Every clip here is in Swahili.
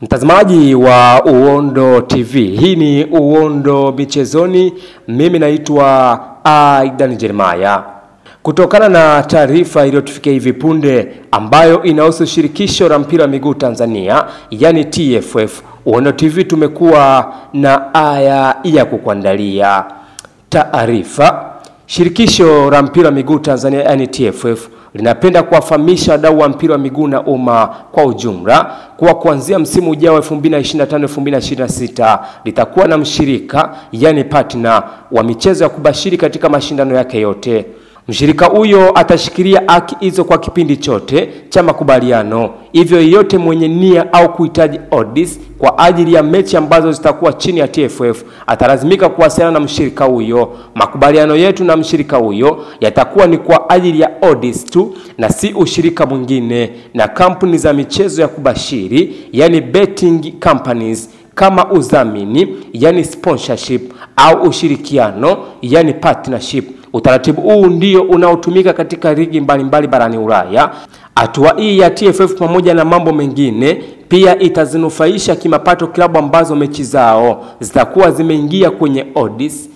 Mtazamaji wa Uondo TV, hii ni Uondo Michezoni. Mimi naitwa Aidan Jeremiah. Kutokana na taarifa iliyotufikia hivi punde ambayo inahusu shirikisho la mpira wa miguu Tanzania, yani TFF, Uondo TV tumekuwa na aya ya kukuandalia taarifa. Shirikisho la mpira wa miguu Tanzania, yani TFF, linapenda kuwafahamisha wadau wa mpira wa miguu na umma kwa ujumla kuwa kuanzia msimu ujao 2025-2026 litakuwa na mshirika, yani partner wa michezo ya kubashiri katika mashindano yake yote. Mshirika huyo atashikilia haki hizo kwa kipindi chote cha makubaliano. Hivyo yeyote mwenye nia au kuhitaji odds kwa ajili ya mechi ambazo zitakuwa chini ya TFF atalazimika kuwasiliana na mshirika huyo. Makubaliano yetu na mshirika huyo yatakuwa ni kwa ajili ya odds tu na si ushirika mwingine na kampuni za michezo ya kubashiri, yani betting companies, kama udhamini, yani sponsorship, au ushirikiano, yani partnership. Utaratibu huu ndio unaotumika katika ligi mbalimbali barani Ulaya. Hatua hii ya TFF pamoja na mambo mengine pia itazinufaisha kimapato klabu ambazo mechi zao zitakuwa zimeingia kwenye odds.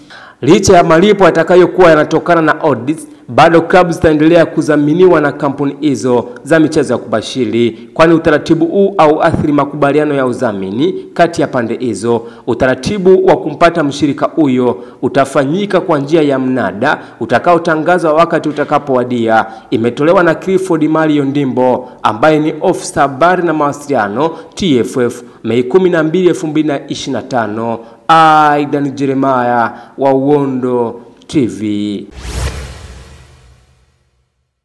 Licha ya malipo yatakayokuwa yanatokana na odds, bado klabu zitaendelea kudhaminiwa na kampuni hizo za michezo ya kubashiri, kwani utaratibu huu au athiri makubaliano ya udhamini kati ya pande hizo. Utaratibu wa kumpata mshirika huyo utafanyika kwa njia ya mnada utakaotangazwa wakati utakapowadia. Imetolewa na Clifford Mario Ndimbo ambaye ni ofisa habari na mawasiliano TFF, Mei 12, 2025. Aidan Jeremiah wa Uondo TV.